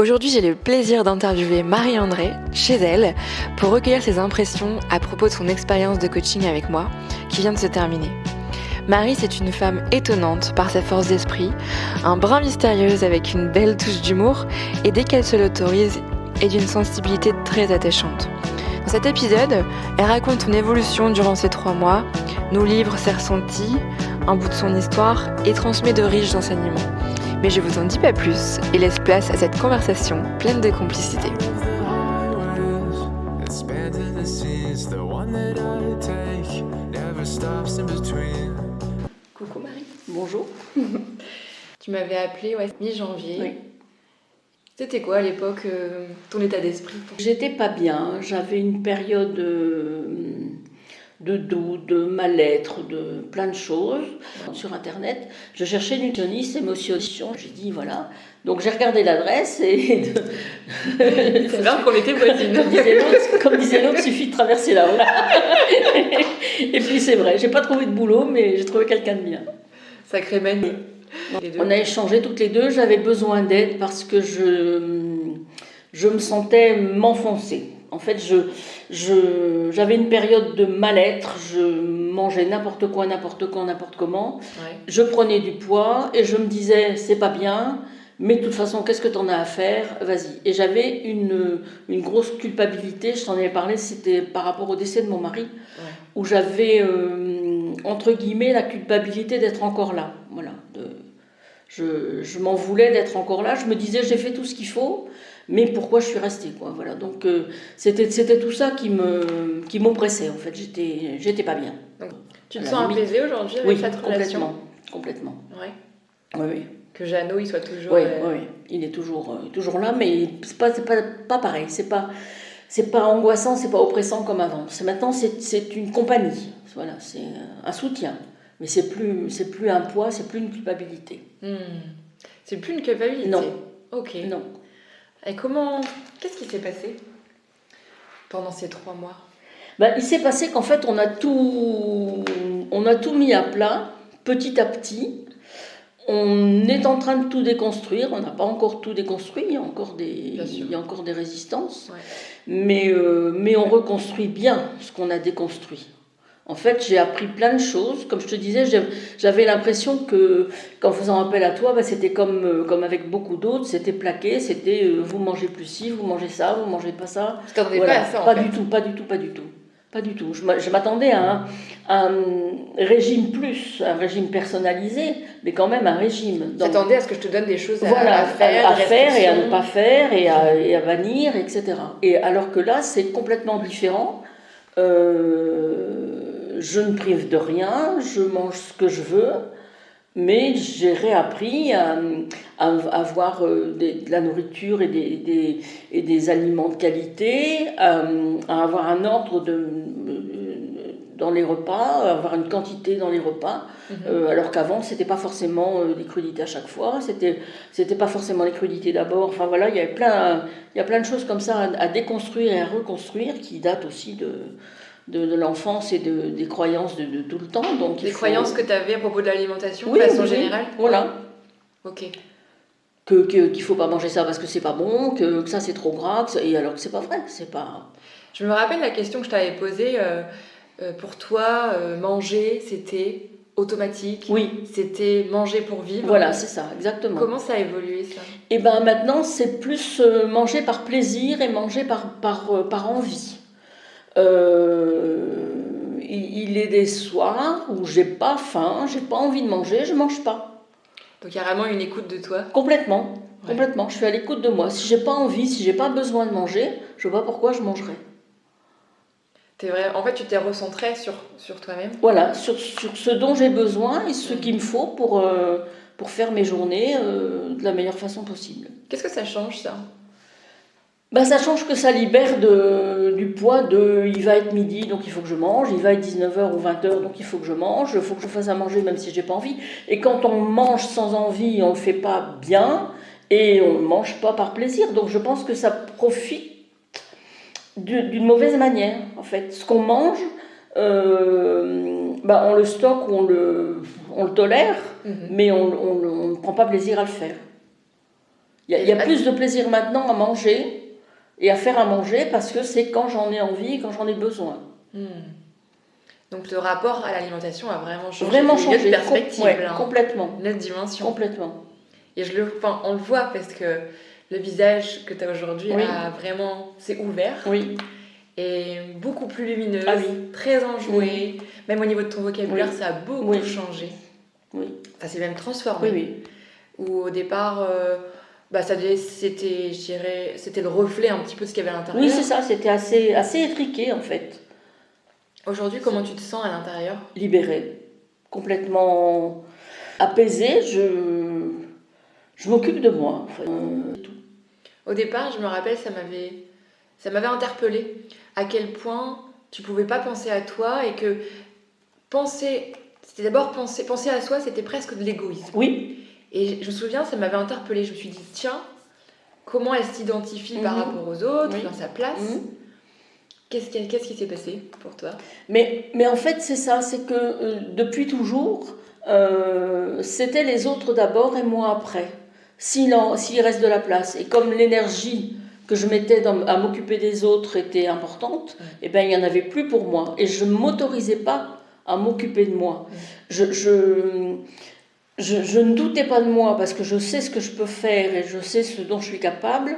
Aujourd'hui, j'ai le plaisir d'interviewer Marie-André chez elle pour recueillir ses impressions à propos de son expérience de coaching avec moi qui vient de se terminer. Marie, c'est une femme étonnante par sa force d'esprit, un brin mystérieuse avec une belle touche d'humour et dès qu'elle se l'autorise, est d'une sensibilité très attachante. Dans cet épisode, elle raconte son évolution durant ces 3 mois, nous livre ses ressentis, un bout de son histoire et transmet de riches enseignements. Mais je vous en dis pas plus et laisse place à cette conversation pleine de complicité. Coucou Marie. Bonjour. Tu m'avais appelée mi-janvier. Oui. C'était quoi à l'époque ton état d'esprit? J'étais pas bien, j'avais une période de doute, de mal-être, de plein de choses. Sur internet, je cherchais nutritionniste, émotion. J'ai dit voilà. Donc j'ai regardé l'adresse et. C'est bien qu'on était voisines. Comme disait l'autre, suffit de traverser la route. Et puis c'est vrai, j'ai pas trouvé de boulot, mais j'ai trouvé quelqu'un de bien. Sacré manie. On a échangé toutes les deux, j'avais besoin d'aide parce que je me sentais m'enfoncer. En fait, j'avais une période de mal-être, je mangeais n'importe quoi, n'importe quand, n'importe comment. Ouais. Je prenais du poids et je me disais, c'est pas bien, mais de toute façon, qu'est-ce que t'en as à faire? Vas-y. Et j'avais une grosse culpabilité, je t'en avais parlé, c'était par rapport au décès de mon mari, ouais. Où j'avais, entre guillemets, la culpabilité d'être encore là. Voilà. Je m'en voulais d'être encore là, je me disais, j'ai fait tout ce qu'il faut. Mais pourquoi je suis restée, quoi, voilà. Donc c'était tout ça qui m'oppressait, en fait. J'étais pas bien. Donc, tu te sens apaisée aujourd'hui avec cette relation? Complètement. Ouais. Oui. Que Jeannot, il soit toujours... Oui, il est toujours là, mais c'est pas pareil. C'est pas angoissant, c'est pas oppressant comme avant. Maintenant, c'est une compagnie. Voilà, c'est un soutien. Mais c'est plus un poids, c'est plus une culpabilité. C'est plus une culpabilité? Non. Ok. Non. Et qu'est-ce qui s'est passé pendant ces 3 mois? Il s'est passé qu'en fait, on a tout mis à plat, petit à petit. On est en train de tout déconstruire. On n'a pas encore tout déconstruit. Il y a encore des résistances. Ouais. Mais on reconstruit bien ce qu'on a déconstruit. En fait, j'ai appris plein de choses. Comme je te disais, j'avais l'impression qu'en faisant appel à toi, c'était comme avec beaucoup d'autres, c'était plaqué, c'était vous mangez plus ci, vous mangez ça, vous mangez pas ça. Tu t'attendais pas à ça en fait? Pas du tout. Je m'attendais à un régime un régime personnalisé, mais quand même un régime. Tu t'attendais à ce que je te donne des choses à faire et à ne pas faire et à bannir, etc. Et alors que là, c'est complètement différent. Je ne prive de rien, je mange ce que je veux, mais j'ai réappris à avoir de la nourriture et des aliments de qualité, à avoir un ordre dans les repas, à avoir une quantité dans les repas, alors qu'avant c'était pas forcément des crudités à chaque fois, c'était pas forcément les crudités d'abord. Enfin voilà, il y a plein de choses comme ça à déconstruire et à reconstruire qui datent aussi de l'enfance et des croyances de tout le temps. Donc les croyances que tu avais à propos de l'alimentation, de façon générale? Voilà. Ok. Qu'il faut pas manger ça parce que c'est pas bon, que ça c'est trop gras, et alors que c'est pas vrai, c'est pas... Je me rappelle la question que je t'avais posée, pour toi, manger, c'était automatique? Oui. C'était manger pour vivre? Voilà, c'est ça, exactement. Comment ça a évolué, ça? Et maintenant, c'est plus manger par plaisir et manger par envie. Il est des soirs où j'ai pas faim, j'ai pas envie de manger, je mange pas. Donc il y a vraiment une écoute de toi? Complètement. Je suis à l'écoute de moi. Si j'ai pas envie, si j'ai pas besoin de manger, je vois pas pourquoi je mangerais. En fait, tu t'es recentrée sur toi-même? Voilà, sur ce dont j'ai besoin et ce qu'il me faut pour faire mes journées de la meilleure façon possible. Qu'est-ce que ça change, ça? Ça change que ça libère du poids il va être midi, donc il faut que je mange, il va être 19h ou 20h, donc il faut que je mange, il faut que je fasse à manger même si j'ai pas envie. Et quand on mange sans envie, on le fait pas bien et on ne mange pas par plaisir. Donc je pense que ça profite d'une mauvaise manière, en fait. Ce qu'on mange, on le stocke ou on le tolère, mais on ne prend pas plaisir à le faire. Il y a plus de plaisir maintenant à manger et à faire à manger parce que c'est quand j'en ai envie, quand j'en ai besoin. Donc le rapport à l'alimentation a vraiment changé. Vraiment Il y a changé. une perspective là, Complètement. Une autre dimension. Complètement. Et on le voit parce que le visage que tu as aujourd'hui s'est ouvert. Oui. Et beaucoup plus lumineuse, très enjouée. Même au niveau de ton vocabulaire, ça a beaucoup changé. Oui. Ça s'est même transformé. Oui. Où au départ, c'était le reflet un petit peu de ce qu'il y avait à l'intérieur. Oui, c'est ça, c'était assez étriqué en fait. Aujourd'hui, comment tu te sens à l'intérieur ? Libérée, complètement apaisée, je m'occupe de moi. En fait. Au départ, je me rappelle, ça m'avait interpellée à quel point tu pouvais pas penser à toi et que penser à soi, c'était presque de l'égoïsme. Oui. Et je me souviens, ça m'avait interpellée. Je me suis dit, tiens, comment elle s'identifie par rapport aux autres, dans sa place ? Qu'est-ce qui s'est passé pour toi ? Mais en fait, c'est ça, c'est que depuis toujours, c'était les autres d'abord et moi après, s'il reste de la place. Et comme l'énergie que je mettais à m'occuper des autres était importante, il n'y en avait plus pour moi. Et je ne m'autorisais pas à m'occuper de moi. Je ne doutais pas de moi parce que je sais ce que je peux faire et je sais ce dont je suis capable,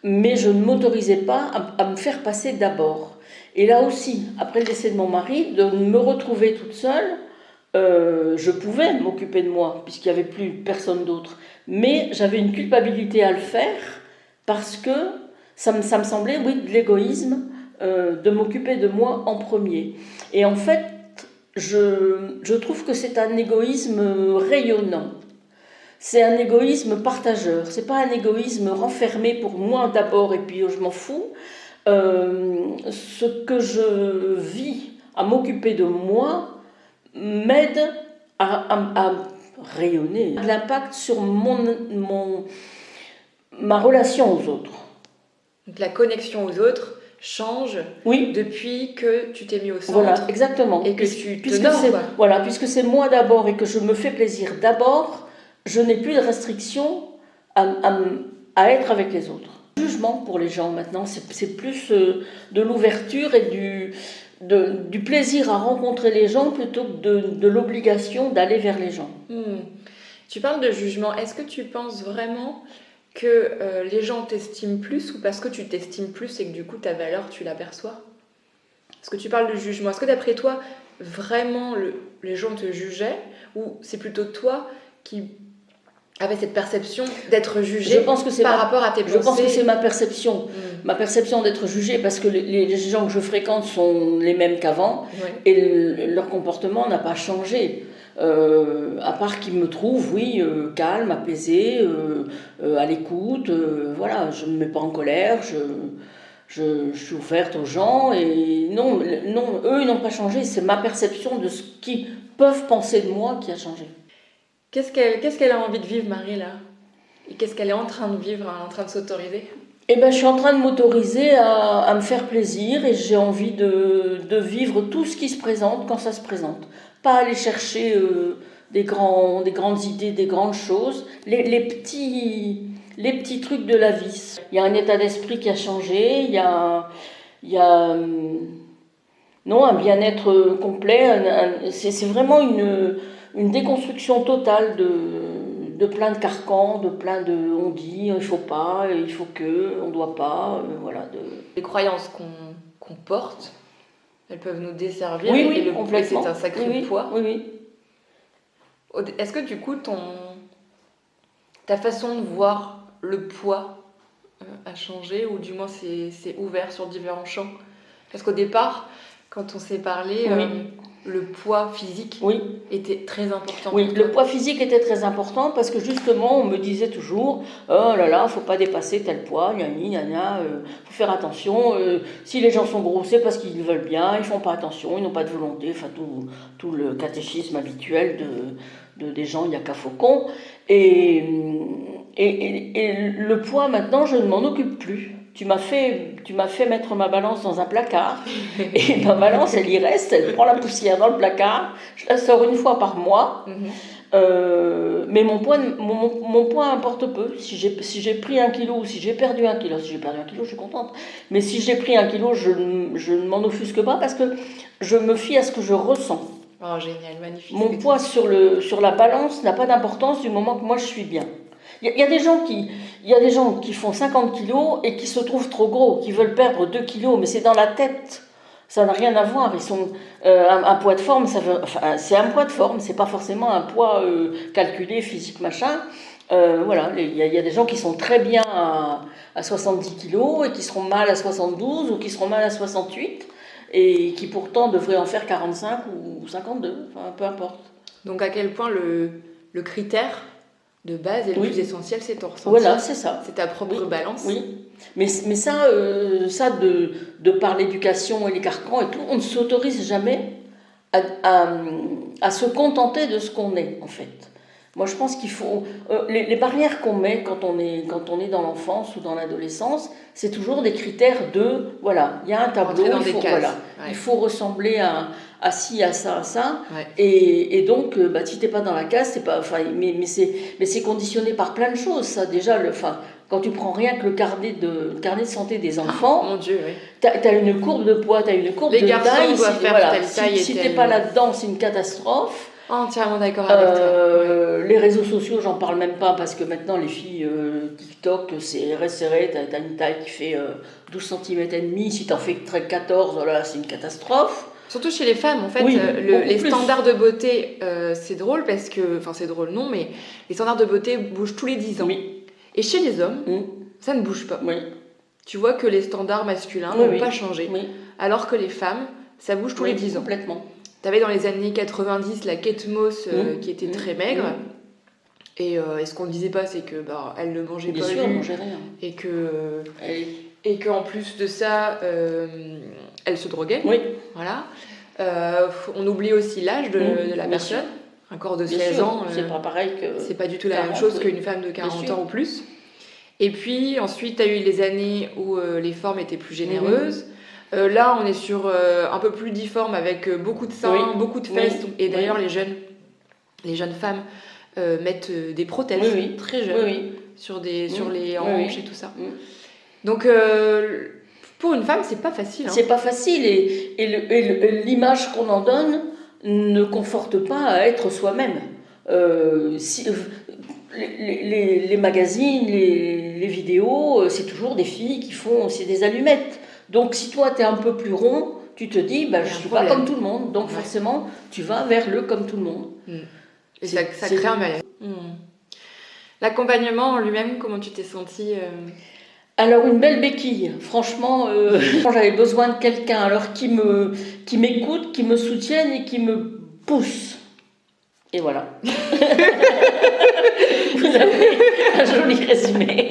mais je ne m'autorisais pas à me faire passer d'abord. Et là aussi, après le décès de mon mari, de me retrouver toute seule, je pouvais m'occuper de moi, puisqu'il n'y avait plus personne d'autre. Mais j'avais une culpabilité à le faire, parce que ça me semblait, de l'égoïsme, de m'occuper de moi en premier. Et en fait, je trouve que c'est un égoïsme rayonnant. C'est un égoïsme partageur. C'est pas un égoïsme renfermé pour moi d'abord et puis je m'en fous. Ce que je vis à m'occuper de moi m'aide à rayonner. L'impact sur ma relation aux autres. Donc la connexion aux autres change depuis que tu t'es mis au centre. Voilà, exactement. Et que tu te nommes. Puisque c'est moi d'abord et que je me fais plaisir d'abord, je n'ai plus de restriction à être avec les autres. Jugement pour les gens maintenant, c'est plus de l'ouverture et du plaisir à rencontrer les gens plutôt que de l'obligation d'aller vers les gens. Tu parles de jugement, est-ce que tu penses vraiment que les gens t'estiment plus ou parce que tu t'estimes plus et que du coup ta valeur tu l'aperçois ? Est-ce que tu parles de jugement ? Est-ce que d'après toi vraiment les gens te jugeaient ou c'est plutôt toi qui avait cette perception d'être jugé rapport à tes pensées. Je pense que c'est ma perception. Ma perception d'être jugée parce que les gens que je fréquente sont les mêmes qu'avant et leur comportement n'a pas changé. À part qu'ils me trouvent, calme, apaisé, à l'écoute. Voilà, je ne me mets pas en colère, je suis ouverte aux gens. Et non, eux, ils n'ont pas changé. C'est ma perception de ce qu'ils peuvent penser de moi qui a changé. Qu'est-ce qu'elle a envie de vivre, Marie, là ? Et qu'est-ce qu'elle est en train de vivre, en train de s'autoriser ? Je suis en train de m'autoriser à me faire plaisir et j'ai envie de vivre tout ce qui se présente quand ça se présente. Pas aller chercher des grandes idées, des grandes choses, les petits trucs de la vie. Il y a un état d'esprit qui a changé, il y a un bien-être complet, c'est vraiment une déconstruction totale de plein de carcans, de plein de on dit, il faut pas, il faut que, on doit pas, Les croyances qu'on porte, elles peuvent nous desservir et c'est un sacré poids. Oui. Est-ce que du coup ta façon de voir le poids a changé ou du moins c'est ouvert sur différents champs ? Parce qu'au départ, quand on s'est parlé, le poids physique était très important. Oui, le poids physique était très important parce que justement, on me disait toujours « Oh là là, faut pas dépasser tel poids, faut faire attention. Si les gens sont gros, c'est parce qu'ils veulent bien, ils font pas attention, ils n'ont pas de volonté. » Enfin, tout le catéchisme habituel des gens, il n'y a qu'à faucon. Et le poids, maintenant, je ne m'en occupe plus. Tu m'as fait mettre ma balance dans un placard et ma balance elle y reste, elle prend la poussière dans le placard, je la sors une fois par mois Mais mon poids importe peu. Si j'ai pris 1 kilo ou si j'ai perdu 1 kilo, si j'ai perdu 1 kilo, je suis contente. Mais si j'ai pris 1 kilo, je ne m'en offusque pas parce que je me fie à ce que je ressens. Oh, génial, magnifique. Mon poids sur la balance n'a pas d'importance du moment que moi je suis bien. Il y a des gens qui font 50 kilos et qui se trouvent trop gros, qui veulent perdre 2 kilos, mais c'est dans la tête. Ça n'a rien à voir. Ils sont un poids de forme, c'est un poids de forme, c'est pas forcément un poids calculé, physique, machin. Voilà, il y a des gens qui sont très bien à 70 kilos et qui seront mal à 72 ou qui seront mal à 68 et qui pourtant devraient en faire 45 ou 52, enfin peu importe. Donc à quel point le critère de base et le plus essentiel, c'est ton ressenti. Voilà, c'est ça. C'est ta propre balance. Oui. Mais ça de par l'éducation et les carcans et tout, on ne s'autorise jamais à se contenter de ce qu'on est, en fait. Moi, je pense qu'il faut... les barrières qu'on met quand on est dans l'enfance ou dans l'adolescence, c'est toujours des critères de... Voilà, il y a un tableau, il faut ressembler à ci, à ça, à ça. Ouais. Et donc, si t'es pas dans la case, c'est pas... Mais c'est conditionné par plein de choses, ça. Déjà, quand tu prends rien que le carnet de santé des enfants, mon Dieu, oui. T'as une courbe de poids, t'as une courbe de taille. Les garçons doivent faire telle taille. Si t'es pas là-dedans, c'est une catastrophe. Entièrement d'accord avec toi. Les réseaux sociaux, j'en parle même pas parce que maintenant les filles TikTok, c'est resserré, t'as une taille qui fait 12 cm et demi, si t'en fais 14, là, c'est une catastrophe. Surtout chez les femmes, en fait, les standards de beauté, c'est drôle parce que, enfin c'est drôle non, mais les standards de beauté bougent tous les 10 ans. Oui. Et chez les hommes, ça ne bouge pas. Oui. Tu vois que les standards masculins n'ont pas changé, alors que les femmes, ça bouge tous les 10 ans. Complètement. T'avais dans les années 90 la Kate Moss qui était très maigre. Et ce qu'on ne disait pas, c'est que elle ne mangeait Bien pas sûr, elle mangeait rien. Et qu'en plus de ça, elle se droguait. Oui. Voilà. On oublie aussi l'âge de la personne. Un corps de 16 ans, c'est pas pareil que... C'est pas du tout la même chose qu'une femme de 40 ans ou plus. Et puis ensuite, tu as eu les années où les formes étaient plus généreuses. Là, on est sur un peu plus difforme avec beaucoup de seins, beaucoup de fesses. Et d'ailleurs, les jeunes femmes mettent des prothèses très jeunes sur les hanches et tout ça. Donc, pour une femme, c'est pas facile. C'est pas facile. Et l'image qu'on en donne ne conforte pas à être soi-même. Les magazines, les vidéos, c'est toujours des filles qui font aussi des allumettes. Donc si toi tu es un peu plus rond, tu te dis je suis pas comme tout le monde, donc forcément tu vas vers le comme tout le monde. Et ça crée un malaise. L'accompagnement en lui-même, comment tu t'es sentie Alors une belle béquille, franchement, j'avais besoin de quelqu'un alors qui m'écoute, qui me soutienne et qui me pousse. Et voilà. Vous avez un joli résumé.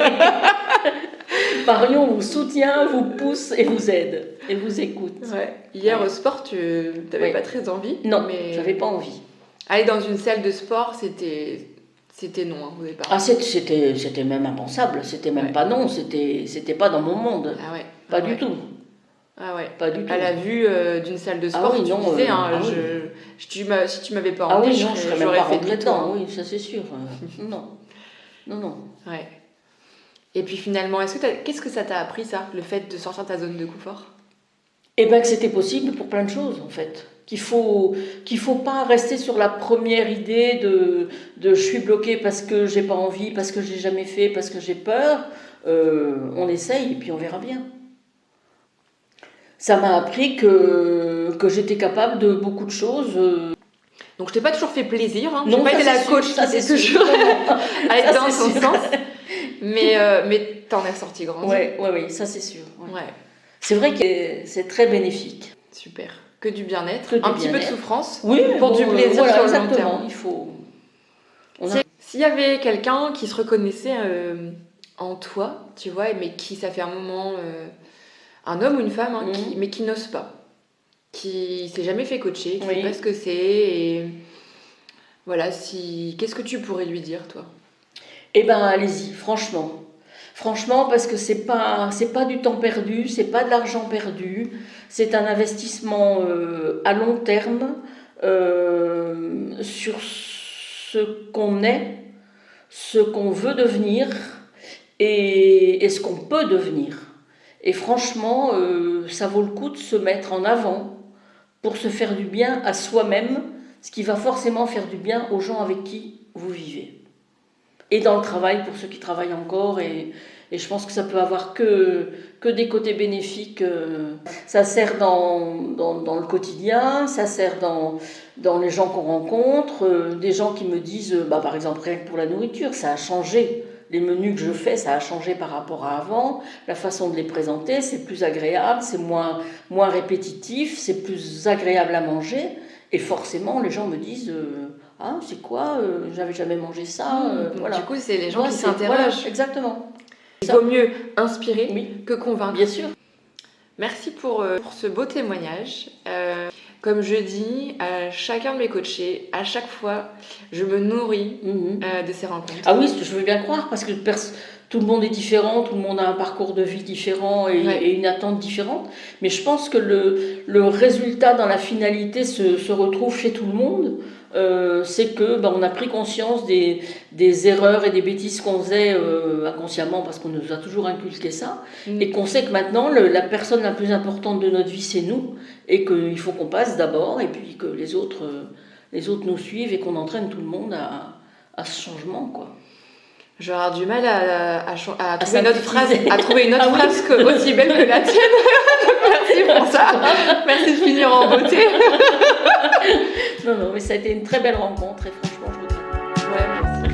Marion vous soutient, vous pousse et vous aide et vous écoute. Ouais. Hier au sport, tu n'avais pas très envie. Non, mais j'avais pas envie. Aller dans une salle de sport, c'était non au départ. Ah, c'était même impensable. C'était même pas non. C'était pas dans mon monde. Ah ouais. Pas du tout. Ah ouais. Pas du tout. À la vue d'une salle de sport, tu disais, si tu m'avais pas emmené, je serais même pas rentrée dedans. Oui, ça c'est sûr. Non. Ouais. Et puis finalement, qu'est-ce que ça t'a appris, ça, le fait de sortir de ta zone de confort ? Eh bien que c'était possible pour plein de choses, en fait. Qu'il faut pas rester sur la première idée de je suis bloquée parce que j'ai pas envie, parce que j'ai jamais fait, parce que j'ai peur. On essaye et puis on verra bien. Ça m'a appris que j'étais capable de beaucoup de choses. Donc je t'ai pas toujours fait plaisir, hein. Non, j'ai pas été la coach qui s'est toujours à être dans son sens. Mais t'en es sortie grande. Oui, ça c'est sûr. Ouais. C'est vrai que c'est très bénéfique. Super. Que du bien-être, un petit peu de souffrance. Oui, pour du plaisir sur le long terme. Il faut. S'il y avait quelqu'un qui se reconnaissait en toi, tu vois, mais qui ça fait un moment, un homme ou une femme, mais qui n'ose pas, qui s'est jamais fait coacher, qui ne sait pas ce que c'est, et voilà, qu'est-ce que tu pourrais lui dire, toi ? Eh ben, allez-y, franchement. Franchement, parce que c'est pas du temps perdu, c'est pas de l'argent perdu, c'est un investissement à long terme sur ce qu'on est, ce qu'on veut devenir et ce qu'on peut devenir. Et franchement, ça vaut le coup de se mettre en avant pour se faire du bien à soi-même, ce qui va forcément faire du bien aux gens avec qui vous vivez. Et dans le travail, pour ceux qui travaillent encore, et je pense que ça peut avoir que des côtés bénéfiques. Ça sert dans le quotidien, ça sert dans les gens qu'on rencontre, des gens qui me disent, par exemple, rien que pour la nourriture, ça a changé. Les menus que je fais, ça a changé par rapport à avant. La façon de les présenter, c'est plus agréable, c'est moins répétitif, c'est plus agréable à manger. Et forcément, les gens me disent ah, c'est quoi j'avais jamais mangé ça. Voilà. Du coup, c'est les gens qui s'interrogent. Voilà, exactement. Il vaut mieux inspirer que convaincre. Bien sûr. Merci pour ce beau témoignage. Comme je dis à chacun de mes coachés, à chaque fois, je me nourris de ces rencontres. Ah oui, je veux bien croire, parce que tout le monde est différent, tout le monde a un parcours de vie différent et une attente différente. Mais je pense que le résultat dans la finalité se retrouve chez tout le monde. C'est que on a pris conscience des erreurs et des bêtises qu'on faisait inconsciemment, parce qu'on nous a toujours inculqué ça, et qu'on sait que maintenant la personne la plus importante de notre vie, c'est nous, et qu'il faut qu'on passe d'abord, et puis que les autres nous suivent, et qu'on entraîne tout le monde à ce changement, quoi. Je vais avoir du mal à trouver une autre phrase, aussi belle que la tienne. Merci pour ça. Merci de finir en beauté. Non, mais ça a été une très belle rencontre, et franchement, je regrette. Ouais, merci.